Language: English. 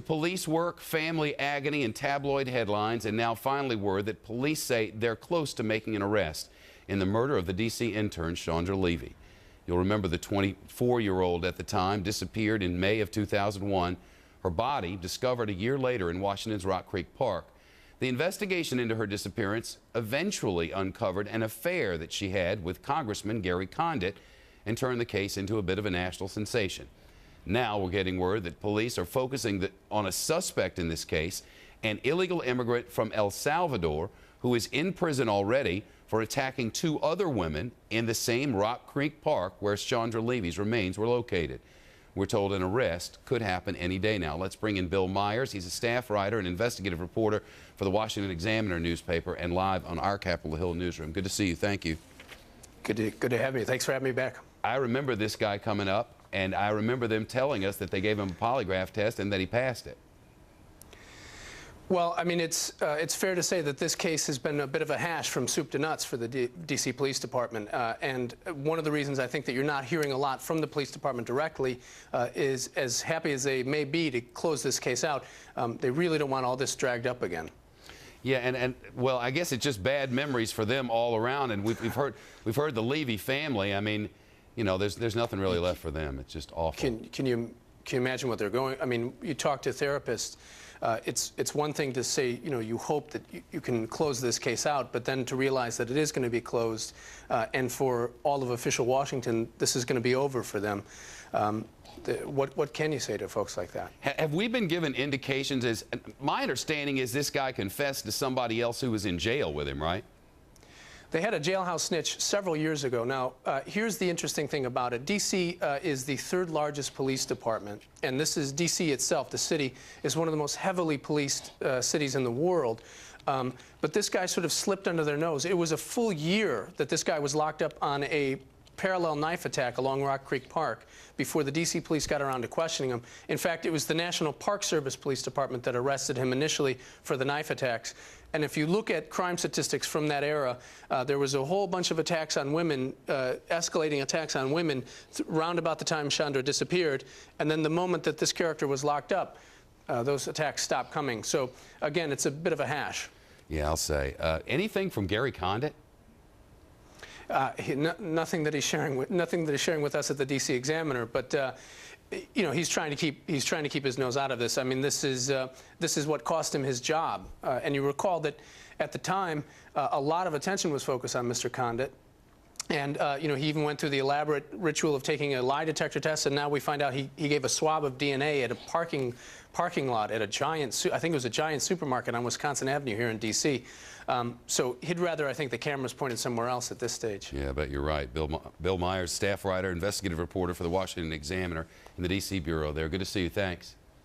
Police work, family agony, and tabloid headlines, and now finally word that police say they're close to making an arrest in the murder of the D.C. intern Chandra Levy. You'll remember the 24-year-old at the time disappeared in May of 2001. Her body discovered a year later in Washington's Rock Creek Park. The investigation into her disappearance eventually uncovered an affair that she had with Congressman Gary Condit and turned the case into a bit of a national sensation. Now we're getting word that police are focusing on a suspect in this case, an illegal immigrant from El Salvador who is in prison already for attacking two other women in the same Rock Creek Park where Chandra Levy's remains were located. We're told an arrest could happen any day now. Let's bring in Bill Myers. He's a staff writer and investigative reporter for the Washington Examiner newspaper and live on our Capitol Hill newsroom. Good to see you. Thank you. Good to have you. Thanks for having me back. I remember this guy coming up, and I remember them telling us that they gave him a polygraph test and that he passed it. Well, I mean, it's fair to say that this case has been a bit of a hash from soup to nuts for the D.C. Police Department. And one of the reasons I think that you're not hearing a lot from the police department directly is, as happy as they may be to close this case out, they really don't want all this dragged up again. Yeah, and well, I guess it's just bad memories for them all around. And we've heard the Levy family. I mean, you know, there's nothing really left for them. It's just awful. Can you imagine what they're going? I mean, you talk to therapists. It's one thing to say, you know, you hope that you can close this case out, but then to realize that it is going to be closed, and for all of official Washington, this is going to be over for them. What can you say to folks like that? Have we been given indications? My understanding is this guy confessed to somebody else who was in jail with him, right? They had a jailhouse snitch several years ago. Now, here's the interesting thing about it. D.C. is the third largest police department, and this is D.C. itself. The city is one of the most heavily policed cities in the world. But this guy sort of slipped under their nose. It was a full year that this guy was locked up on a parallel knife attack along Rock Creek Park before the D.C. police got around to questioning him. In fact, it was the National Park Service Police Department that arrested him initially for the knife attacks. And if you look at crime statistics from that era, there was a whole bunch of attacks on women, escalating attacks on women round about the time Chandra disappeared. And then the moment that this character was locked up, those attacks stopped coming. So again, it's a bit of a hash. Yeah, I'll say. Anything from Gary Condit? Nothing that he's sharing with us at the D.C. Examiner, but you know, he's trying to keep his nose out of this. I mean, this is what cost him his job. And you recall that at the time, a lot of attention was focused on Mr. Condit. And you know, he even went through the elaborate ritual of taking a lie detector test, and now we find out he gave a swab of DNA at a parking lot at a giant, I think it was a giant supermarket on Wisconsin Avenue here in D.C. So he'd rather, I think, the camera's pointed somewhere else at this stage. Yeah, I bet you're right. Bill Myers, staff writer, investigative reporter for the Washington Examiner in the D.C. Bureau there. Good to see you. Thanks.